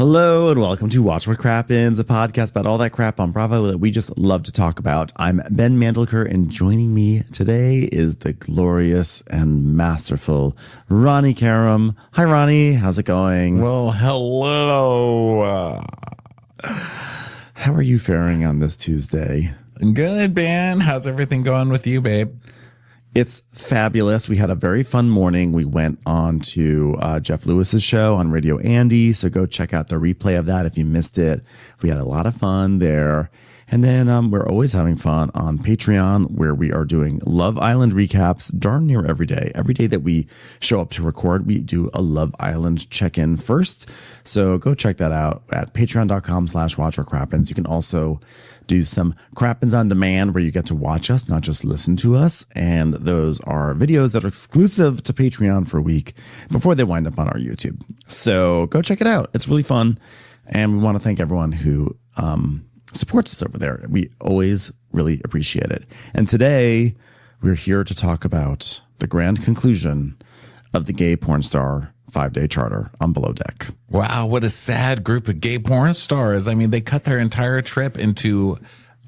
Hello and welcome to Watch What Crappens, a podcast about all that crap on Bravo that we just love to talk about. I'm Ben Mandelker, and joining me today is the glorious and masterful Ronnie Karam. Hi, Ronnie. How's it going? Well, hello. How are you faring on this Tuesday? Good, Ben. How's everything going with you, babe? It's fabulous. We had a very fun morning. We went on to Jeff Lewis's show on Radio Andy, so go check out the replay of that if you missed it. We had a lot of fun there. And then we're always having fun on Patreon, where we are doing Love Island recaps darn near every day. Every day that we show up to record, we do a Love Island check-in first. So go check that out at patreon.com/watchwhatcrappens. You can also do some Crappens on demand where you get to watch us, not just listen to us. And those are videos that are exclusive to Patreon for a week before they wind up on our YouTube. So go check it out. It's really fun. And we want to thank everyone who supports us over there. We always really appreciate it. And today we're here to talk about the grand conclusion of the gay porn star 5-day charter on Below Deck. Wow, what a sad group of gay porn stars. I mean, they cut their entire trip into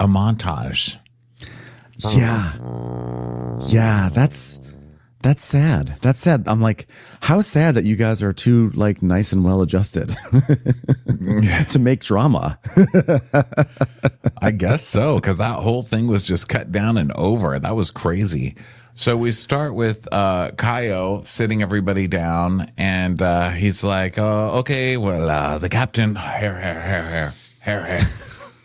a montage. Yeah, that's sad. That's sad. I'm like, how sad that you guys are too like nice and well adjusted to make drama. I guess so, because that whole thing was just cut down and over. That was crazy. So we start with Kaio sitting everybody down, and he's like, okay, well, the captain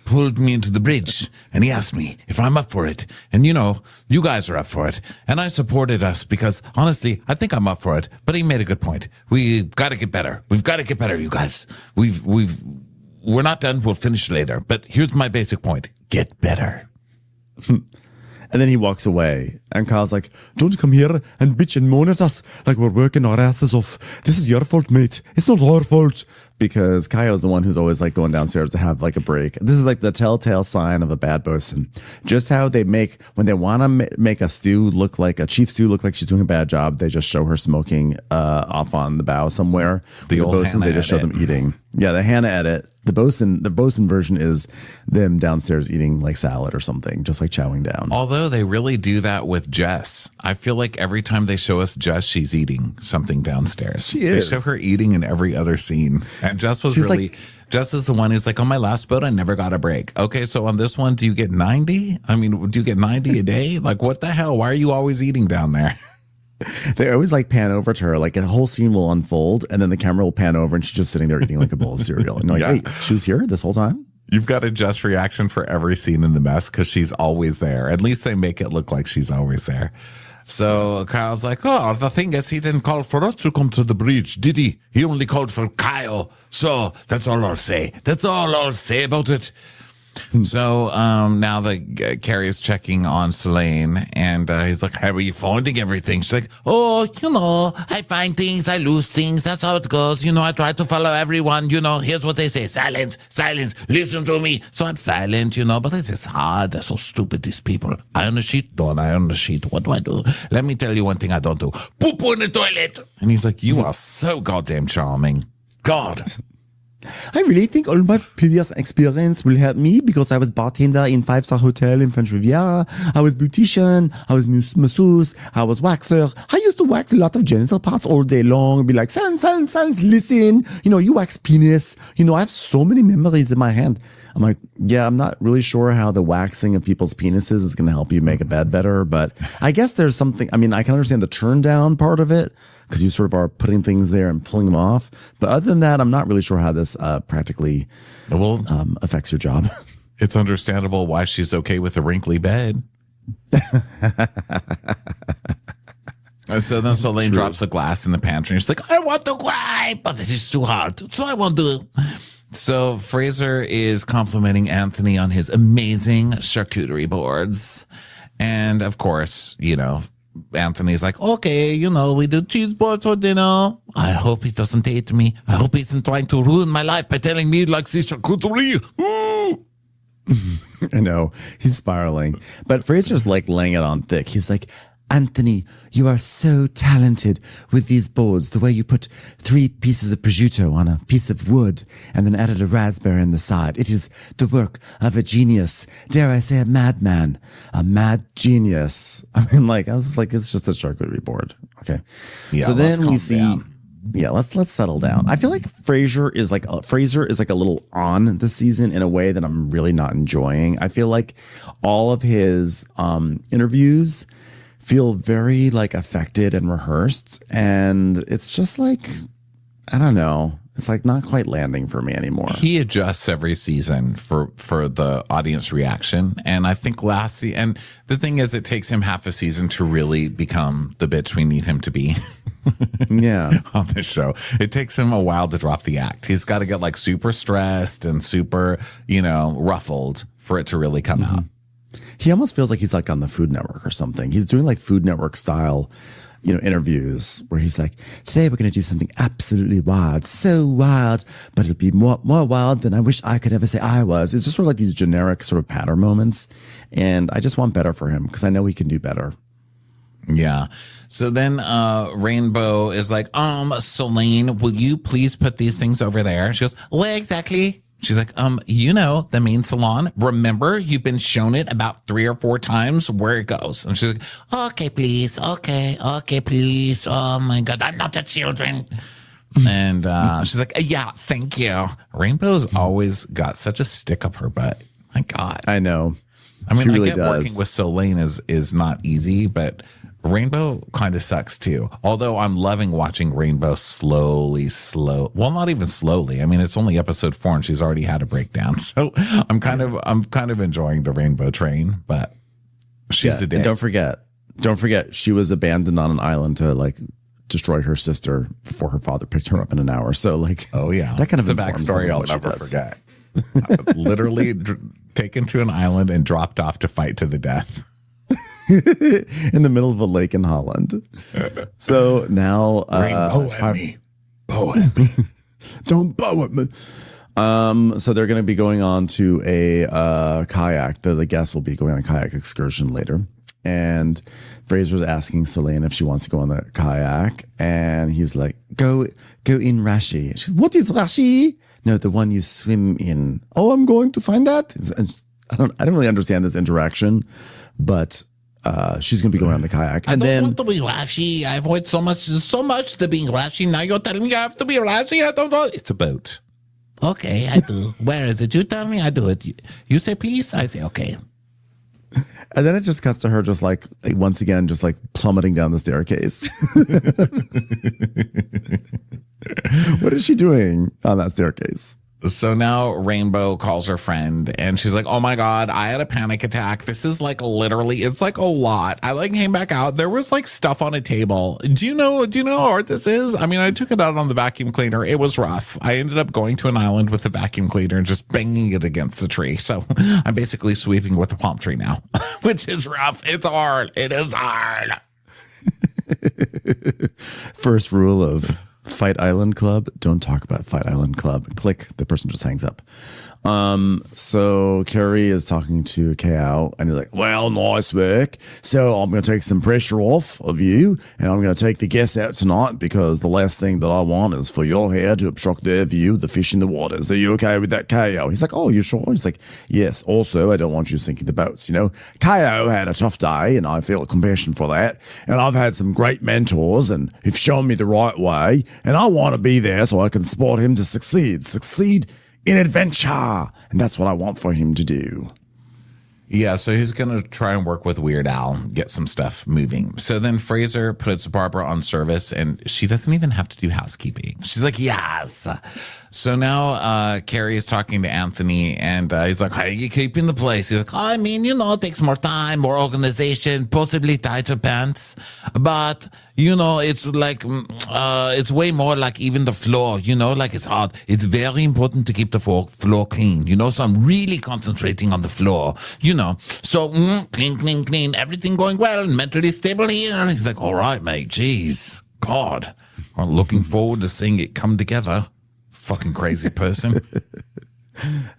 pulled me into the bridge, and he asked me if I'm up for it. And, you know, you guys are up for it. And I supported us because, honestly, I think I'm up for it. But he made a good point. We've got to get better. We've got to get better, you guys. We're not done. We'll finish later. But here's my basic point. Get better. And then he walks away, and Kyle's like, don't come here and bitch and moan at us like we're working our asses off. This is your fault, mate. It's not our fault. Because Kaio's the one who's always like going downstairs to have like a break. This is like the telltale sign of a bad bosun. Just how they make, when they want to make a stew look like, a chief stew look like she's doing a bad job, they just show her smoking off on the bow somewhere. The old bosons, they just show them eating. Yeah, the Hannah edit. The bosun version is them downstairs eating like salad or something, just like chowing down. Although they really do that with Jess. I feel like every time they show us Jess, she's eating something downstairs. She is. They show her eating in every other scene. And Jess was really, like, Jess is the one who's like, on my last boat, I never got a break. Okay, so on this one, do you get 90? I mean, do you get 90 a day? Like, what the hell? Why are you always eating down there? They always like pan over to her, like a whole scene will unfold, and then the camera will pan over, and she's just sitting there eating like a bowl of cereal. And you're like, wait, she was here this whole time? You've got a Jess reaction for every scene in the mess because she's always there. At least they make it look like she's always there. So Kyle's like, oh, the thing is, he didn't call for us to come to the bridge, did he? He only called for Kaio. So that's all I'll say. That's all I'll say about it. So now the Carrie's checking on Selene, and he's like, how are you finding everything? She's like, oh, you know, I find things, I lose things. That's how it goes. You know, I try to follow everyone. You know, here's what they say. Silence, silence, listen to me. So I'm silent, you know, but it's just hard. They're so stupid, these people. Eye on the sheet, don't eye on the sheet. What do I do? Let me tell you one thing I don't do. Poop in the toilet. And he's like, you are so goddamn charming. God. I really think all my previous experience will help me because I was bartender in 5-star hotel in French Riviera. I was beautician. I was masseuse. I was waxer. I used to wax a lot of genital parts all day long. Be like, silence, listen. You know, you wax penis. You know, I have so many memories in my hand. I'm like, yeah, I'm not really sure how the waxing of people's penises is going to help you make a bed better. But I guess there's something, I mean, I can understand the turn down part of it, because you sort of are putting things there and pulling them off. But other than that, I'm not really sure how this practically affects your job. It's understandable why she's okay with a wrinkly bed. So then Selene drops a glass in the pantry. And she's like, I want to cry, but it is too hard. So I won't do it. So Fraser is complimenting Anthony on his amazing charcuterie boards. And of course, you know, Anthony's like, okay, you know, we do cheese boards for dinner. I hope he doesn't hate me. I hope he isn't trying to ruin my life by telling me he likes this charcuterie. I know, he's spiraling. But Fraser's like laying it on thick. He's like, Anthony, you are so talented with these boards. The way you put 3 pieces of prosciutto on a piece of wood and then added a raspberry on the side. It is the work of a genius. Dare I say a madman? A mad genius. I mean, like, I was like, it's just a charcuterie board. Okay. Yeah, so then we see... Down. Yeah, let's settle down. I feel like Fraser is like a little on this season in a way that I'm really not enjoying. I feel like all of his interviews feel very like affected and rehearsed, and it's just like, I don't know. It's like not quite landing for me anymore. He adjusts every season for the audience reaction. And I think and the thing is, it takes him half a season to really become the bitch we need him to be. Yeah. On this show. It takes him a while to drop the act. He's got to get like super stressed and super, ruffled for it to really come out. He almost feels like he's like on the Food Network or something. He's doing like Food Network style, interviews where he's like, today we're going to do something absolutely wild, so wild, but it'll be more wild than I wish I could ever say I was. It's just sort of like these generic sort of patter moments. And I just want better for him because I know he can do better. Yeah. So then Rainbow is like, Celine, will you please put these things over there? She goes, where exactly? She's like, the main salon. Remember, you've been shown it about 3 or 4 times where it goes. And she's like, okay, please. Okay, please. Oh my God, I'm not a children. And she's like, yeah, thank you. Rainbow's always got such a stick up her butt. My God. I know. I mean, really I get working with Soleil is not easy, but Rainbow kind of sucks too. Although I'm loving watching Rainbow well, not even slowly. I mean, it's only episode 4 and she's already had a breakdown. So I'm kind of enjoying the Rainbow train, but she's a dick. And don't forget, she was abandoned on an island to like destroy her sister before her father picked her up in an hour. So like, oh yeah, that kind of the backstory I'll never forget. Literally taken to an island and dropped off to fight to the death. In the middle of a lake in Holland. So now bow at me. Don't bow at me. So they're going to be going on to a kayak. The guests will be going on a kayak excursion later. And Fraser's asking Selene if she wants to go on the kayak. And he's like, go in Rashi. She's, what is Rashi? No, the one you swim in. Oh, I'm going to find that. And I don't really understand this interaction, but she's going to be going on the kayak. And I then don't want to be Rashi. I've heard so much to being Rashi. Now you're telling me I have to be Rashi. I don't know. It's a boat. Okay, I do. Where is it? You tell me, I do it. You say please, I say okay. And then it just cuts to her just like once again, just like plummeting down the staircase. What is she doing on that staircase? So now Rainbow calls her friend and she's like, oh my God, I had a panic attack. This is like literally, it's like a lot. I like came back out. There was like stuff on a table. Do you know how hard this is? I mean, I took it out on the vacuum cleaner. It was rough. I ended up going to an island with the vacuum cleaner and just banging it against the tree. So I'm basically sweeping with the palm tree now, which is rough. It's hard. It is hard. First rule of Fight Island Club, don't talk about Fight Island Club. Click, the person just hangs up. So Carrie is talking to Kao and he's like, well, nice work. So I'm going to take some pressure off of you and I'm going to take the guests out tonight because the last thing that I want is for your hair to obstruct their view of the fish in the waters. Are you okay with that, Kao? He's like, oh, you sure? He's like, yes. Also, I don't want you sinking the boats. Kao had a tough day and I feel compassion for that. And I've had some great mentors and who've shown me the right way. And I want to be there so I can support him to succeed in adventure. And that's what I want for him to do. Yeah, so he's going to try and work with Weird Al, get some stuff moving. So then Fraser puts Barbara on service and she doesn't even have to do housekeeping. She's like, yes. So now Carrie is talking to Anthony and he's like, how are you keeping the place? He's like, I mean, it takes more time, more organization, possibly tighter pants. But, it's like, it's way more like even the floor, like it's hard. It's very important to keep the floor clean, so I'm really concentrating on the floor, So clean, everything going well, mentally stable here. And he's like, all right, mate, jeez, God, I'm looking forward to seeing it come together. Fucking crazy person.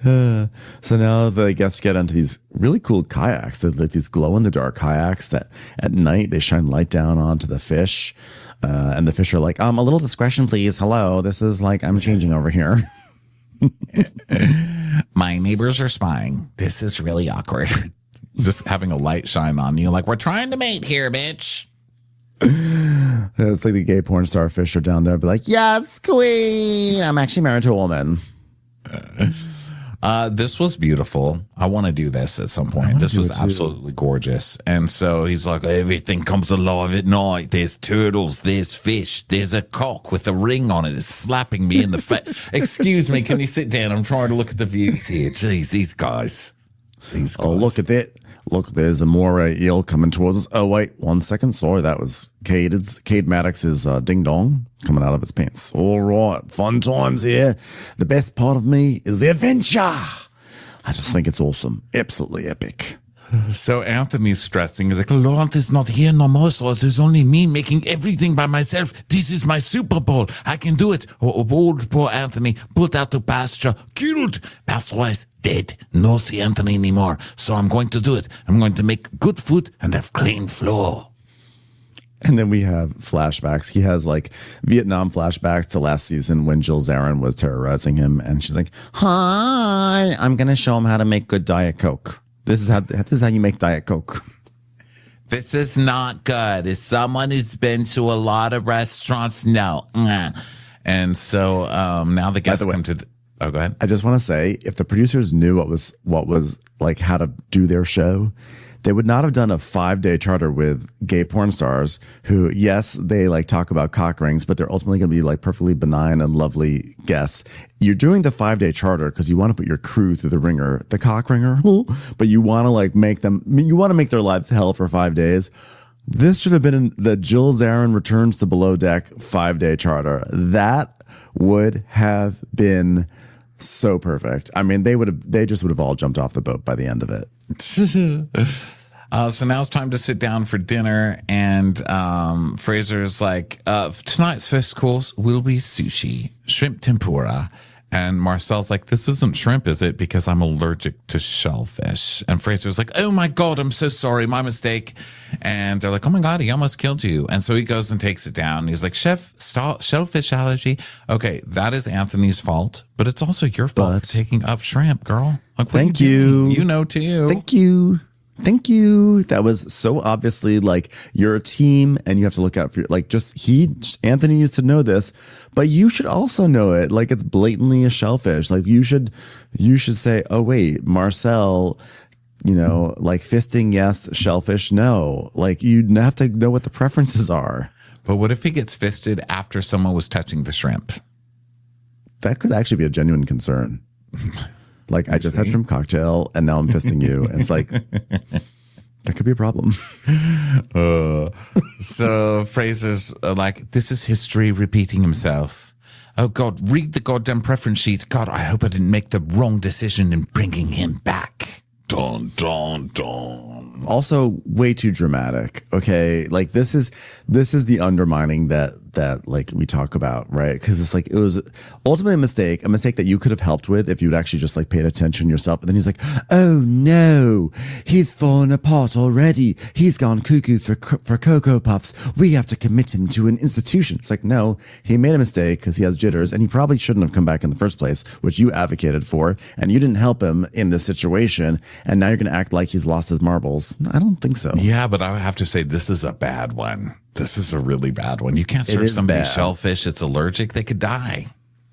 So now the guests get onto these really cool kayaks. They're like these glow in the dark kayaks that at night they shine light down onto the fish. And the fish are like, a little discretion, please. Hello. This is like, I'm changing over here. My neighbors are spying. This is really awkward. Just having a light shine on you. Like, we're trying to mate here, bitch. It's like the gay porn star fish are down there. Be like, yes, queen. I'm actually married to a woman. This was beautiful. I want to do this at some point. This was absolutely gorgeous. And so he's like, everything comes alive at night. There's turtles, there's fish, there's a cock with a ring on it. It's slapping me in the face. Excuse me, can you sit down? I'm trying to look at the views here. Jeez, these guys. Oh, look at that. Look, there's a moray eel coming towards us. Oh, wait, 1 second. Sorry, that was Cade. Cade Maddox's ding dong coming out of his pants. All right, fun times here. The best part of me is the adventure. I just think it's awesome. Absolutely epic. So Anthony's stressing. He's like, Lawrence is not here no more, so there's only me making everything by myself. This is my Super Bowl. I can do it. Old poor Anthony, put out to pasture, killed. Pasture dead. No see Anthony anymore. So I'm going to do it. I'm going to make good food and have clean floor. And then we have flashbacks. He has like Vietnam flashbacks to last season when Jill Zarin was terrorizing him. And she's like, hi, I'm going to show him how to make good Diet Coke. This is how you make Diet Coke. This is not good. As someone who's been to a lot of restaurants, no. And so now the guests come to the... Oh, go ahead. I just want to say, if the producers knew what was like how to do their show, they would not have done a 5-day charter with gay porn stars who, yes, they like talk about cock rings, but they're ultimately going to be like perfectly benign and lovely guests. You're doing the 5-day charter because you want to put your crew through the ringer, the cock ringer, but you want to like you want to make their lives hell for 5 days. This should have been the Jill Zarin returns to below deck 5-day charter. That would have been so perfect. I mean, they just would have all jumped off the boat by the end of it. So now it's time to sit down for dinner, and Fraser's like, tonight's first course will be sushi, shrimp tempura. And Marcel's like, this isn't shrimp, is it? Because I'm allergic to shellfish. And Fraser's like, oh my God, I'm so sorry, my mistake. And they're like, oh my God, he almost killed you. And so he goes and takes it down. He's like, Chef, shellfish allergy. Okay, that is Anthony's fault, but it's also your fault for taking up shrimp, girl. Like, thank you. You know too. Thank you. Thank you. That was so obviously like you're a team and you have to look out for like Anthony needs to know this, but you should also know it. Like it's blatantly a shellfish. Like you should say, oh wait, Marcel, like fisting yes, shellfish no. Like you have to know what the preferences are. But what if he gets fisted after someone was touching the shrimp? That could actually be a genuine concern. Like, I just had shrimp cocktail and now I'm fisting you. And it's like, that could be a problem. So Fraser's like, this is history repeating himself. Oh, God, read the goddamn preference sheet. God, I hope I didn't make the wrong decision in bringing him back. Dun, dun, dun. Also, way too dramatic. Okay, like this is the undermining that like we talk about, right? Because it's like it was ultimately a mistake that you could have helped with if you'd actually just like paid attention yourself. And then he's like, oh no, he's fallen apart already. He's gone cuckoo for Cocoa Puffs. We have to commit him to an institution. It's like, no, he made a mistake because he has jitters and he probably shouldn't have come back in the first place, which you advocated for, and you didn't help him in this situation. And now you're going to act like he's lost his marbles. I don't think so. Yeah, but I have to say this is a bad one. This is a really bad one. You can't serve somebody shellfish that's allergic. They could die.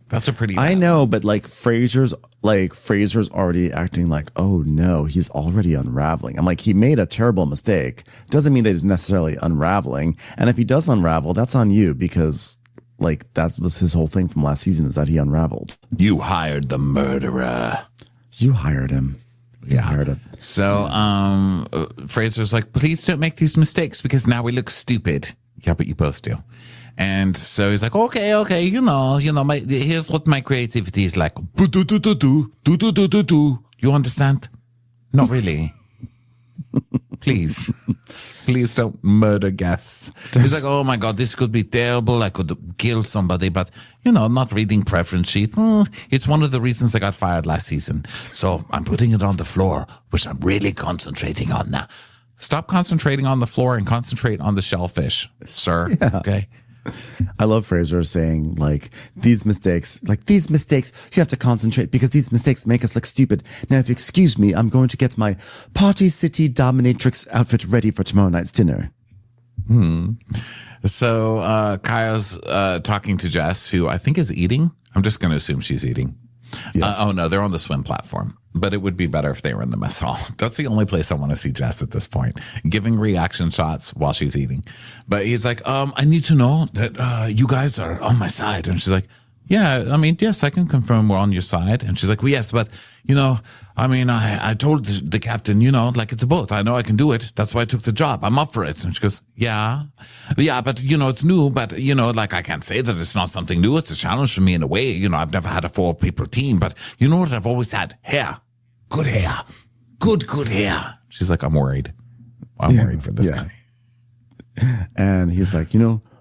That's a pretty bad I know, but like Fraser's already acting like, oh no, he's already unraveling. I'm like, he made a terrible mistake. Doesn't mean that he's necessarily unraveling. And if he does unravel, that's on you because like that was his whole thing from last season is that he unraveled. You hired the murderer. You hired him. Yeah. So Fraser's like, please don't make these mistakes because now we look stupid. Yeah, but you both do. And so he's like, okay, here's what my creativity is like. You understand? Not really. Please. guests. Please don't murder guests. He's like, oh my God, this could be terrible. I could kill somebody, but I'm not reading preference sheet. It's one of the reasons I got fired last season. So I'm putting it on the floor, which I'm really concentrating on now. Stop concentrating on the floor and concentrate on the shellfish, sir. Yeah. Okay. I love Fraser saying these mistakes, you have to concentrate because these mistakes make us look stupid. Now, if you excuse me, I'm going to get my Party City dominatrix outfit ready for tomorrow night's dinner. So Kaya's talking to Jess, who I think is eating. I'm just going to assume she's eating. Yes. Oh, no, they're on the swim platform. But it would be better if they were in the mess hall. That's the only place I want to see Jess at this point, giving reaction shots while she's eating. But he's like, I need to know that you guys are on my side. And she's like, yeah, yes, I can confirm we're on your side. And she's like, well, yes, but, I told the captain, it's a boat. I know I can do it. That's why I took the job. I'm up for it. And she goes, yeah, but, it's new. But, I can't say that it's not something new. It's a challenge for me in a way. I've never had a 4-people team. But you know what I've always had? Hair. Good hair. Good hair. She's like, I'm worried. I'm worried for this guy. And he's like,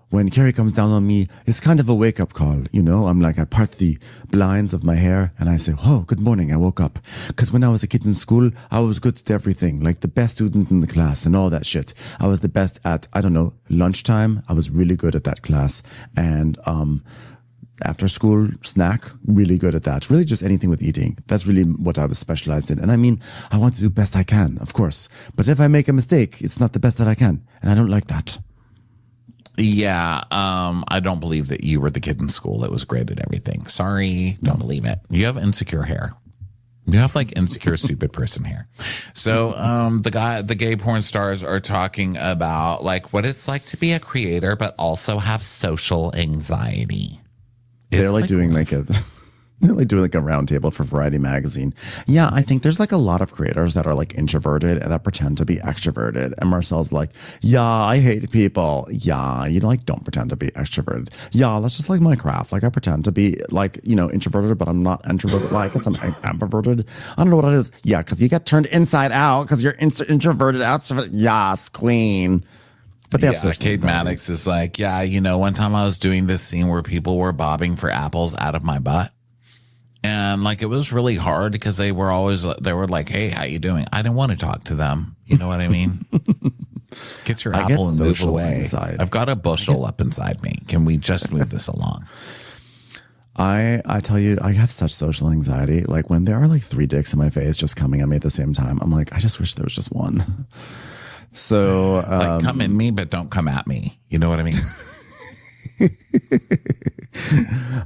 when Carrie comes down on me, it's kind of a wake-up call, I'm like, I part the blinds of my hair and I say, oh, good morning, I woke up. Because when I was a kid in school, I was good at everything, like the best student in the class and all that shit. I was the best at, lunchtime. I was really good at that class. And after school snack, really good at that. Really just anything with eating. That's really what I was specialized in. And I want to do best I can, of course. But if I make a mistake, it's not the best that I can. And I don't like that. Yeah, I don't believe that you were the kid in school that was great at everything. Sorry, don't believe it. You have insecure hair. You have insecure, stupid person hair. So the gay porn stars are talking about what it's like to be a creator, but also have social anxiety. They're doing a round table for Variety magazine. Yeah, I think there's a lot of creators that are introverted and that pretend to be extroverted. And Marcel's like, yeah, I hate people. Yeah, don't pretend to be extroverted. Yeah, that's just my craft. I pretend to be introverted, but I'm not introverted. I guess I'm ambiverted. I don't know what it is. Yeah, because you get turned inside out because you're introverted, extroverted. Yes, queen. But Kate Maddox is like, one time I was doing this scene where people were bobbing for apples out of my butt. And it was really hard because they were like, hey, how you doing? I didn't want to talk to them. You know what I mean? Just get your apple and move away. Anxiety. I've got a bushel up inside me. Can we just move this along? I tell you, I have such social anxiety. When there are 3 dicks in my face just coming at me at the same time, I'm like, I just wish there was just one. So come in me, but don't come at me. You know what I mean?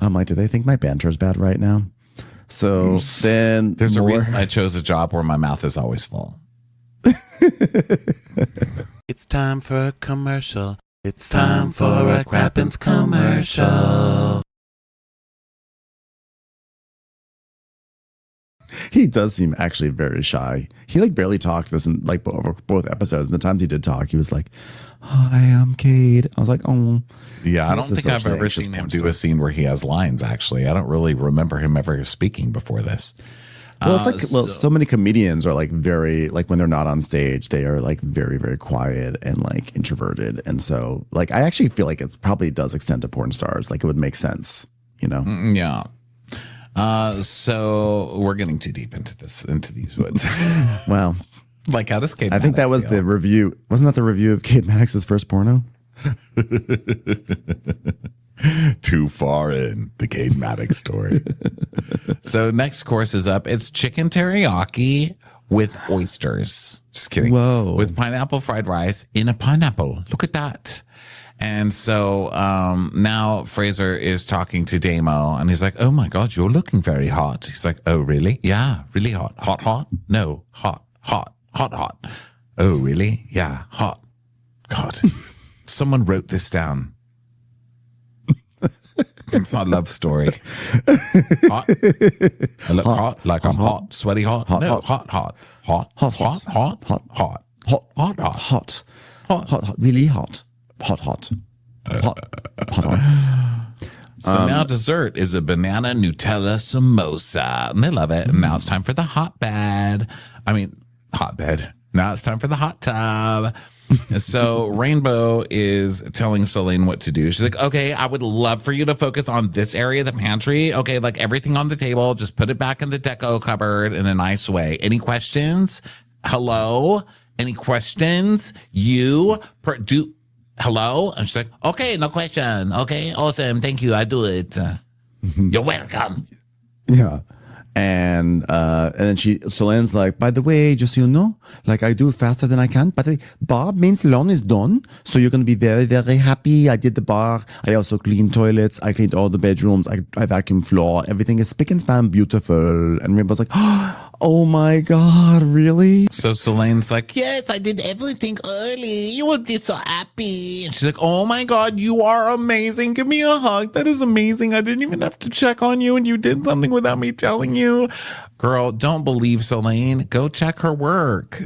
I'm like, do they think my banter is bad right now? So then there's a reason I chose a job where my mouth is always full. It's time for a commercial. It's time for a Crappens commercial. He does seem actually very shy. He barely talked this in over both episodes. And the times he did talk, he was like, hi, I'm Cade. I was like, oh. Yeah, I don't think I've ever seen him do a scene where he has lines, actually. I don't really remember him ever speaking before this. Well, it's so many comedians are very, when they're not on stage, they are very, very quiet and introverted. And so I actually feel it probably does extend to porn stars. It would make sense, Yeah. So we're getting too deep into these woods. Well, how does Kate? I think that was the review. Wasn't that the review of Kate Maddox's first porno? Too far in the Kate Maddox story. So next course is up. It's chicken teriyaki with oysters. Just kidding. Whoa. With pineapple fried rice in a pineapple. Look at that. And so now Fraser is talking to Damo and he's like, oh my God, you're looking very hot. He's like, oh, really? Yeah, really hot. Hot, hot? No, hot, hot, hot, hot. Oh, really? Yeah, hot. God, someone wrote this down. It's not a love story. Hot. I look hot, I'm hot, sweaty hot. No, hot, hot, hot, hot, hot, hot, hot, hot, hot, hot, hot, really hot. Hot, hot, hot, hot, hot. So now dessert is a banana Nutella samosa. And they love it. And now it's time for the hotbed. Now it's time for the hot tub. So Rainbow is telling Soleil what to do. She's like, okay, I would love for you to focus on this area of the pantry. Okay, like everything on the table, just put it back in the deco cupboard in a nice way. Any questions? Hello? Any questions? Hello? And she's like, okay, no question. Okay, awesome. Thank you. I do it. You're welcome. Yeah. And then Solene's like, by the way, just so you know, like I do it faster than I can. By the way, bar main salon is done. So you're going to be very, very happy. I did the bar. I also cleaned toilets. I cleaned all the bedrooms. I vacuumed floor. Everything is spick and span beautiful. And Rainbow's like, oh my God, really? So Solene's like, yes, I did everything early. You will be so happy. And she's like, oh my God, you are amazing. Give me a hug. That is amazing. I didn't even have to check on you and you did something without me telling you. Girl, don't believe Soleil. Go check her work.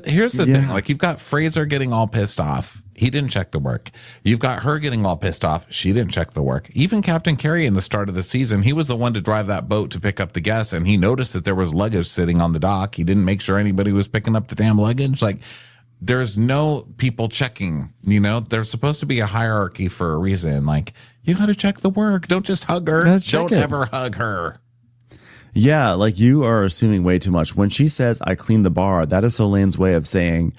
Here's the thing. Like, you've got Fraser getting all pissed off. He didn't check the work. You've got her getting all pissed off. She didn't check the work. Even Captain Carey in the start of the season, he was the one to drive that boat to pick up the guests, and he noticed that there was luggage sitting on the dock. He didn't make sure anybody was picking up the damn luggage. Like, there's no people checking, you know? There's supposed to be a hierarchy for a reason. Like, you got to check the work. Don't just hug her. Don't ever hug her. Yeah, like you are assuming way too much. When she says, I cleaned the bar, that is Solene's way of saying,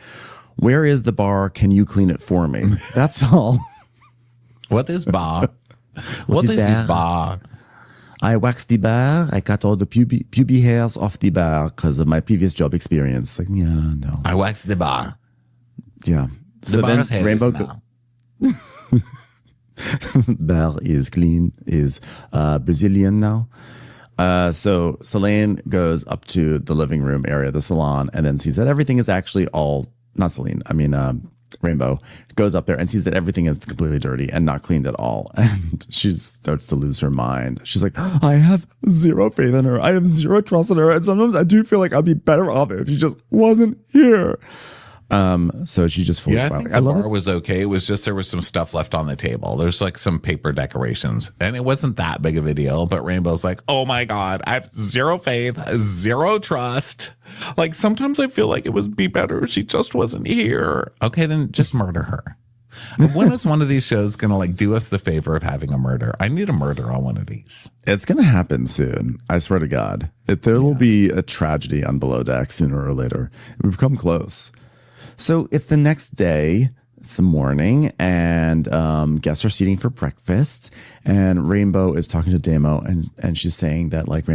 where is the bar? Can you clean it for me? That's all. What is bar? What is this bar? I waxed the bar. I cut all the pubic hairs off the bar because of my previous job experience. Like, yeah, no. I waxed the bar. Yeah. The bar's hair Rainbow bar is clean, is Brazilian now. So Soleil goes up to the living room area, the salon, and then sees that everything is actually Rainbow goes up there and sees that everything is completely dirty and not cleaned at all. And she starts to lose her mind. She's like, I have zero faith in her. I have zero trust in her. And sometimes I do feel like I'd be better off if she just wasn't here. So she just fully I think the bar was okay. It was just there was some stuff left on the table. There's like some paper decorations, and it wasn't that big of a deal. But Rainbow's like, oh my God, I have zero faith, zero trust. Like sometimes I feel like it would be better if she just wasn't here. Okay, then just murder her. When is one of these shows gonna like do us the favor of having a murder? I need a murder on one of these. It's gonna happen soon. I swear to God, there will be a tragedy on Below Deck sooner or later. We've come close. So it's the next day, it's the morning, and guests are seating for breakfast. And Rainbow is talking to Damo, and she's saying that like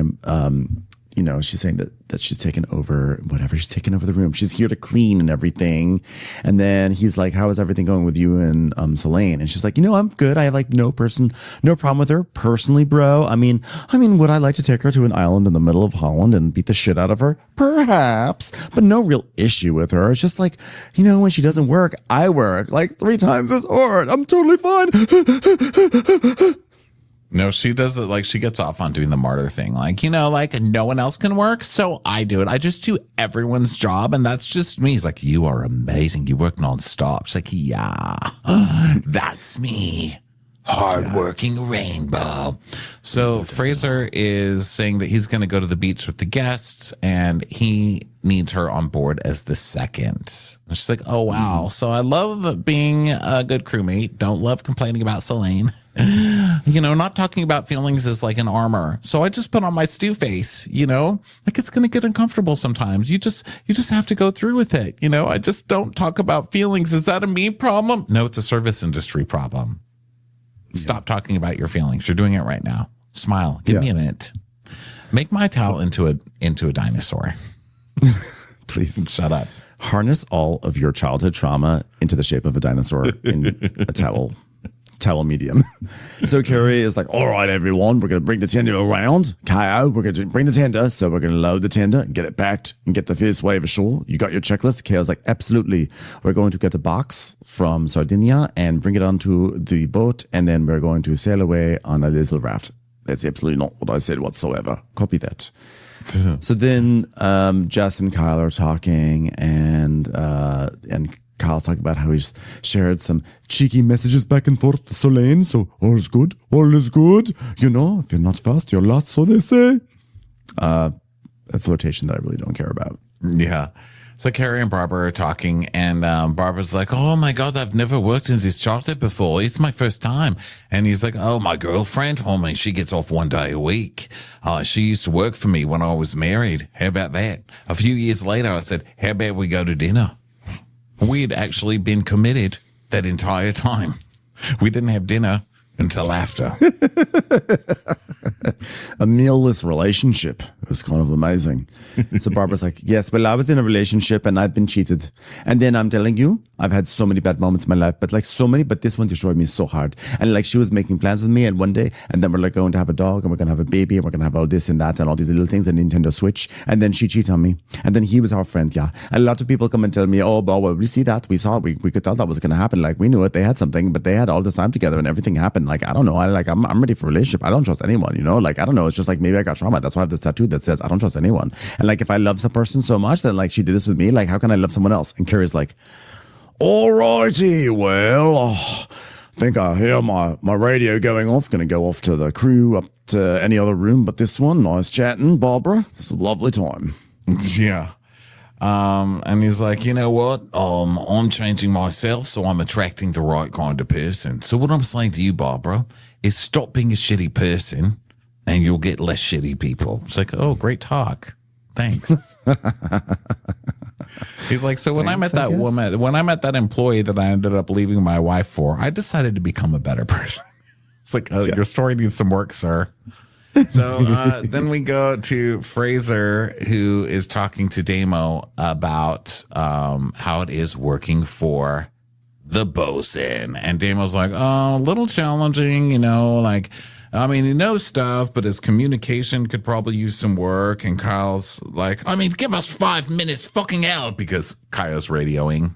she's saying that she's taken over whatever. She's taken over the room. She's here to clean and everything. And then he's like, how is everything going with you and Soleil? And she's like, I'm good. I have like no problem with her personally, bro. I mean, would I like to take her to an island in the middle of Holland and beat the shit out of her? Perhaps, but no real issue with her. It's just like, when she doesn't work, I work like 3 times as hard. I'm totally fine. No, she does it like she gets off on doing the martyr thing. Like, like no one else can work, so I do it. I just do everyone's job, and that's just me. He's like, you are amazing. You work nonstop. She's like, yeah, that's me. Hardworking Rainbow. So Fraser is saying that he's going to go to the beach with the guests, and he needs her on board as the second. And she's like, oh, wow. So I love being a good crewmate. Don't love complaining about Soleil. Not talking about feelings as like an armor. So I just put on my stew face, like it's going to get uncomfortable sometimes. You just have to go through with it. I just don't talk about feelings. Is that a me problem? No, it's a service industry problem. Stop talking about your feelings. You're doing it right now. Smile. Give me a minute. Make my towel into a dinosaur. Please shut up. Harness all of your childhood trauma into the shape of a dinosaur in a towel medium. So Carrie is like, all right, everyone, we're going to bring the tender around. Kyle, we're going to bring the tender. So we're going to load the tender, get it packed, and get the first wave ashore. You got your checklist? Kyle's like, absolutely. We're going to get a box from Sardinia and bring it onto the boat, and then we're going to sail away on a little raft. That's absolutely not what I said whatsoever. Copy that. So then Jess and Kyle are talking, and Kyle talking about how he's shared some cheeky messages back and forth to Soleil. So all is good. All is good. If you're not fast, you're lost, so they say. A flirtation that I really don't care about. Yeah. So Carrie and Barbara are talking, and Barbara's like, oh, my God, I've never worked in this charter before. It's my first time. And he's like, oh, my girlfriend, homie, she gets off 1 day a week. She used to work for me when I was married. How about that? A few years later, I said, how about we go to dinner? We had actually been committed that entire time. We didn't have dinner until after. A mealless relationship. It was kind of amazing. So Barbara's like, yes, well, I was in a relationship and I've been cheated. And then I'm telling you, I've had so many bad moments in my life, but like so many, but this one destroyed me so hard. And like she was making plans with me and one day, and then we're like going to have a dog and we're going to have a baby and we're going to have all this and that and all these little things and Nintendo Switch. And then she cheated on me. And then he was our friend. Yeah. And a lot of people come and tell me, oh, well, we see that. We saw it. We could tell that was going to happen. Like we knew it. They had something, but they had all this time together and everything happened. Like, I don't know. I'm ready for a relationship. I don't trust anyone, you know? Like, I don't know. It's just like maybe I got trauma. That's why I have this tattoo that says I don't trust anyone. And like, if I love some person so much, then like she did this with me, like, how can I love someone else? And Carrie's like, all righty, well, I think I hear my radio going off. Going to go off to the crew up to any other room but this one. Nice chatting, Barbara. It's a lovely time. Yeah. And he's like, you know what? I'm changing myself, so I'm attracting the right kind of person. So what I'm saying to you, Barbara, is stop being a shitty person and you'll get less shitty people. It's like, oh, great talk. Thanks. He's like, so when I met that woman, when I met that employee that I ended up leaving my wife for, I decided to become a better person. It's like, your story needs some work, sir. So then we go to Fraser, who is talking to Damo about how it is working for the bosun. And Damo's like, oh, a little challenging, you know, like, I mean, he knows stuff, but his communication could probably use some work. And Kyle's like, I mean, give us 5 minutes fucking out, because Kyle's radioing.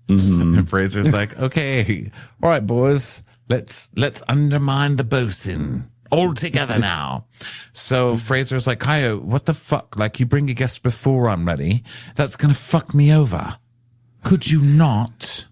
Mm-hmm. And Fraser's like, okay, all right, boys, let's undermine the bosun. All together now. So Fraser's like, Kyle, what the fuck? Like, you bring a guest before I'm ready. That's going to fuck me over. Could you not?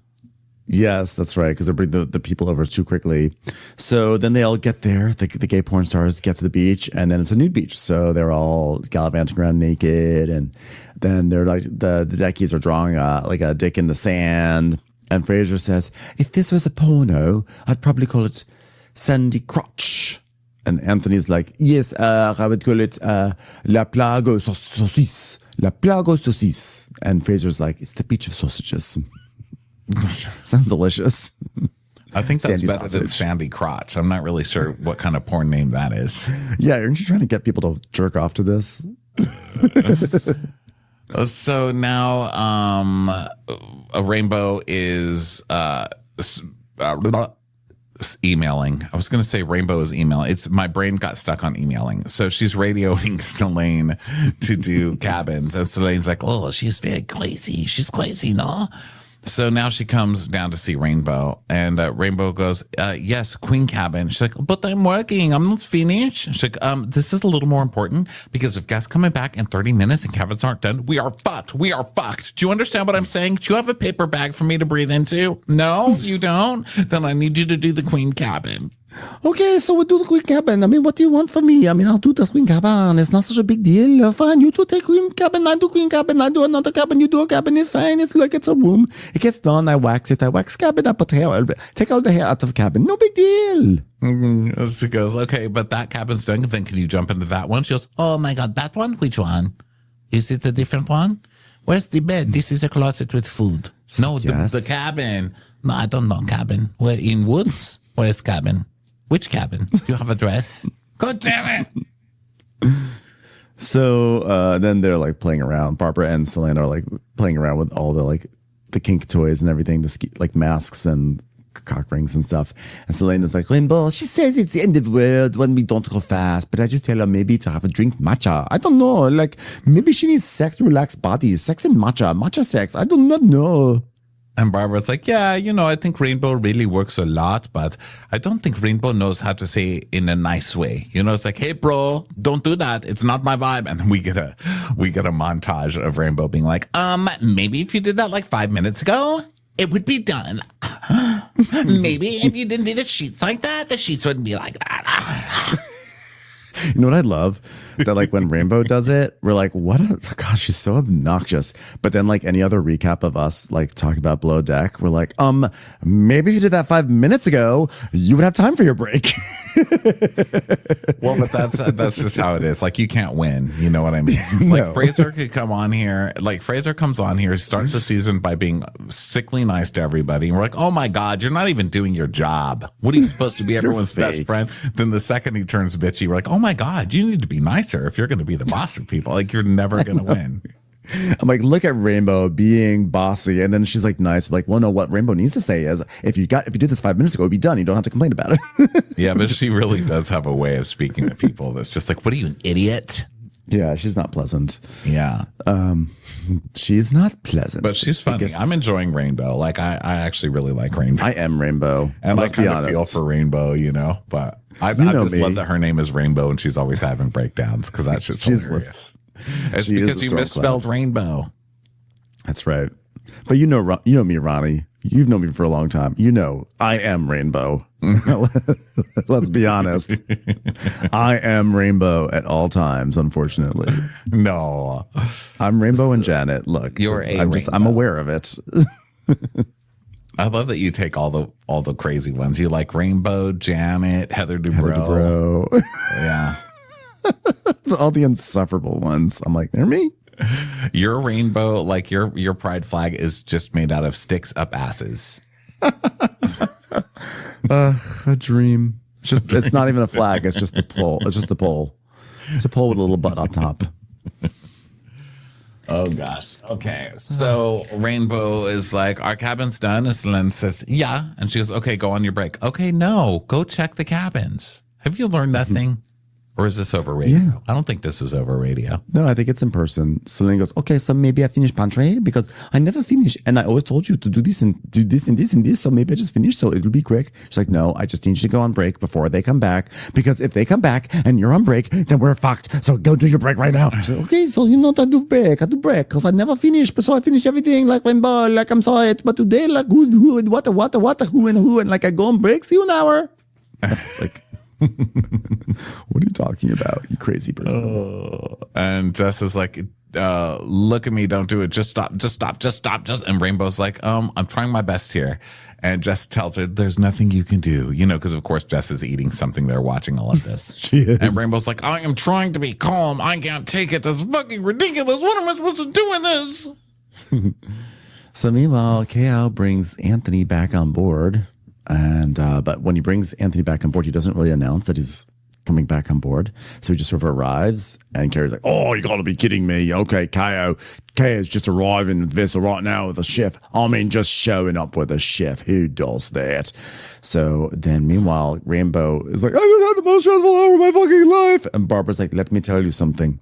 Yes, that's right. Because they bring the people over too quickly. So then they all get there. The gay porn stars get to the beach, and then it's a nude beach. So they're all gallivanting around naked. And then they're like, the deckies are drawing like a dick in the sand. And Fraser says, if this was a porno, I'd probably call it Sandy Crotch. And Anthony's like, yes, I would call it La Plague Saucisse. La Plague Saucisse. And Fraser's like, it's the beach of sausages. Sounds delicious. I think that's Sandy better than Sandy Crotch. I'm not really sure what kind of porn name that is. Yeah, aren't you trying to get people to jerk off to this? So now a Rainbow is emailing. I was going to say Rainbow is emailing. My brain got stuck on emailing. So she's radioing Selene to do Cabins. And Selene's like, oh, she's very crazy. She's crazy, no? So now she comes down to see Rainbow, and Rainbow goes, yes, Queen Cabin. She's like, but I'm working. I'm not finished. She's like, this is a little more important, because if guests coming back in 30 minutes and cabins aren't done, we are fucked. We are fucked. Do you understand what I'm saying? Do you have a paper bag for me to breathe into? No, you don't? Then I need you to do the Queen Cabin. Okay, so we'll do the Queen Cabin. I mean, what do you want from me? I mean, I'll do the Queen Cabin. It's not such a big deal. Fine, you two take Queen Cabin, I do Queen Cabin, I do another cabin, you do a cabin. It's fine. It's like it's a room. It gets done. I wax it. I wax cabin. I put hair. Take all the hair out of cabin. No big deal. Mm-hmm. She goes, okay, but that cabin's done. Then can you jump into that one? She goes, oh my God, that one? Which one? Is it a different one? Where's the bed? This is a closet with food. No, yes. the cabin. No, I don't know cabin. We're in woods. Where's cabin? Which cabin? Do you have a dress? God damn it. So then they're like playing around. Barbara and Selena are like playing around with all the like the kink toys and everything, like masks and cock rings and stuff. And Selena's like, Rainbow, she says it's the end of the world when we don't go fast, but I just tell her maybe to have a drink matcha. I don't know. Like maybe she needs sex to relax body. Sex and matcha sex. I do not know. And Barbara's like, yeah, you know, I think Rainbow really works a lot, but I don't think Rainbow knows how to say it in a nice way. You know, it's like, hey, bro, don't do that. It's not my vibe. And then we get a montage of Rainbow being like, maybe if you did that like 5 minutes ago, it would be done. Maybe if you didn't do the sheets like that, the sheets wouldn't be like that. You know what I love? That like when Rainbow does it, we're like, gosh, she's so obnoxious. But then like any other recap of us like talking about Below Deck, we're like, maybe if you did that 5 minutes ago, you would have time for your break. Well, but that's just how it is. Like you can't win. You know what I mean? Like No. Fraser could come on here. Like Fraser comes on here, starts the season by being sickly nice to everybody. And we're like, oh my God, you're not even doing your job. What are you supposed to be everyone's best fake. friend? Then the second he turns bitchy, we're like, oh my God, you need to be nicer if you're going to be the boss of people. Like you're never going to win. I'm like, look at Rainbow being bossy. And then she's like, nice. I'm like, well, no, what Rainbow needs to say is if you did this 5 minutes ago, it'd be done. You don't have to complain about it. Yeah, but she really does have a way of speaking to people that's just like, what are you, an idiot? Yeah, she's not pleasant. Yeah. She's not pleasant. But she's funny. I'm enjoying Rainbow. Like I actually really like Rainbow. I am Rainbow. And let's I be kind of honest. feel for Rainbow, you know, but I know just me. love that her name is Rainbow and she's always having breakdowns because that shit's hilarious. It's she is because a you storm misspelled rainbow. That's right. But you know me, Ronnie. You've known me for a long time. You know, I am Rainbow. Let's be honest. I am Rainbow at all times, unfortunately. No. I'm Rainbow and Janet. Look, You're a I'm Rainbow. aware of it. I love that you take all the crazy ones. You like Rainbow, Janet, Heather Dubrow. Bro. Yeah. All the insufferable ones. I'm like, they're me. Your rainbow, like your pride flag is just made out of sticks up asses. A dream. It's not even a flag. It's just the pole. It's just the pole. It's a pole with a little butt on top. Oh gosh. Okay. So Rainbow is like, our cabin's done. And Selene says, yeah. And she goes, okay, go on your break. Okay, no, go check the cabins. Have you learned nothing? Or is this over radio? Yeah. I don't think this is over radio. No, I think it's in person. Selene goes, okay, so maybe I finish pantry because I never finish. And I always told you to do this and do this and this and this. So maybe I just finish. So it'll be quick. She's like, no, I just need you to go on break before they come back. Because if they come back and you're on break, then we're fucked. So go do your break right now. I said, okay, so you know, I do break because I never finish. But so I finish everything like Rainbow, like I'm sorry. But today, like who, and what, who, and like I go on break. See you in an hour. Like, what are you talking about, you crazy person? And Jess is like, look at me, don't do it. Just stop. And Rainbow's like, I'm trying my best here. And Jess tells her there's nothing you can do, you know, because of course Jess is eating something. They're watching all of this. She is. And Rainbow's like, I am trying to be calm. I can't take it. That's fucking ridiculous. What am I supposed to do with this? So meanwhile, KO brings Anthony back on board. And but when he brings Anthony back on board, he doesn't really announce that he's coming back on board. So he just sort of arrives, and Carrie's like, oh, you got to be kidding me. Okay, KO's just arriving in the vessel right now with a chef. I mean, just showing up with a chef. Who does that? So then meanwhile, Rainbow is like, I just had the most stressful hour of my fucking life. And Barbara's like, let me tell you something.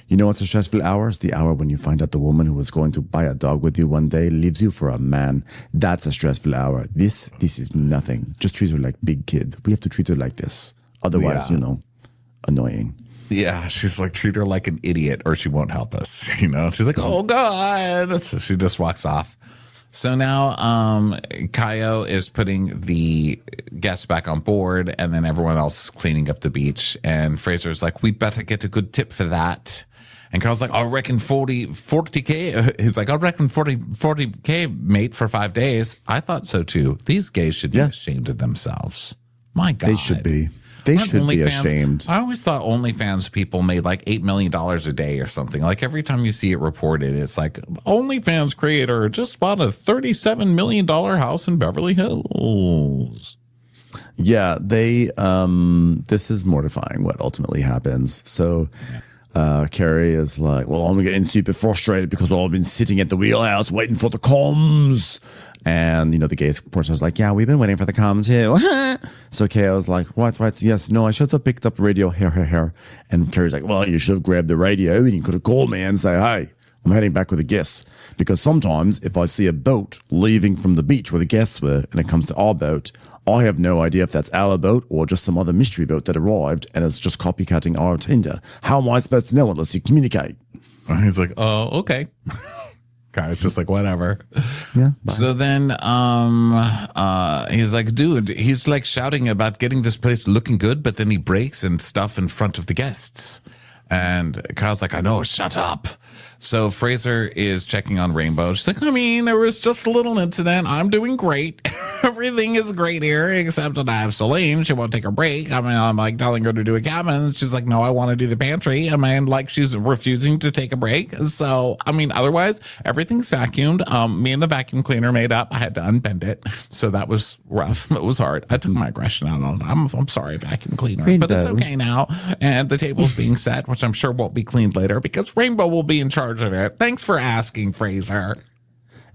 You know what's a stressful hour? It's the hour when you find out the woman who was going to buy a dog with you one day leaves you for a man. That's a stressful hour. This is nothing. Just treat her like big kid. We have to treat her like this. Otherwise, Yeah. you know, annoying. Yeah, she's like, treat her like an idiot or she won't help us. You know, she's like, oh God. So she just walks off. So now Kaio is putting the guests back on board and then everyone else is cleaning up the beach. And Fraser's like, we better get a good tip for that. And Carl's like, I reckon 40K. He's like, I reckon 40K, mate, for 5 days. I thought so too. These gays should be ashamed of themselves. My God. They should be. They Aren't should be OnlyFans- ashamed. I always thought OnlyFans people made like $8 million a day or something. Like every time you see it reported, it's like OnlyFans creator just bought a $37 million house in Beverly Hills. Yeah, they this is mortifying what ultimately happens. So Carrie is like, well, I'm getting super frustrated because I've been sitting at the wheelhouse waiting for the comms. And, you know, the gay person was like, yeah, we've been waiting for the comms too. So KO was like, right, yes, no, I should have picked up radio, here. And Carrie's like, well, you should have grabbed the radio and you could have called me and say, hey, I'm heading back with the guests. Because sometimes if I see a boat leaving from the beach where the guests were and it comes to our boat, I have no idea if that's our boat or just some other mystery boat that arrived and is just copycatting our tender. How am I supposed to know unless you communicate? And he's like, oh, okay. Kai's just like, whatever. Yeah. So then he's like, dude, he's like shouting about getting this place looking good, but then he breaks and stuff in front of the guests. And Kyle's like, I know, shut up. So Fraser is checking on Rainbow. She's like, I mean, there was just a little incident. I'm doing great. Everything is great here, except that I have Celine. She won't take a break. I mean, I'm like telling her to do a cabin. She's like, no, I want to do the pantry. I mean, like she's refusing to take a break. So, I mean, otherwise, everything's vacuumed. Me and the vacuum cleaner made up. I had to unbend it. So that was rough. It was hard. I took my aggression out on it. I'm sorry, vacuum cleaner. But it's okay now. And the table's being set, which I'm sure won't be cleaned later because Rainbow will be in charge of it. Thanks for asking, Fraser.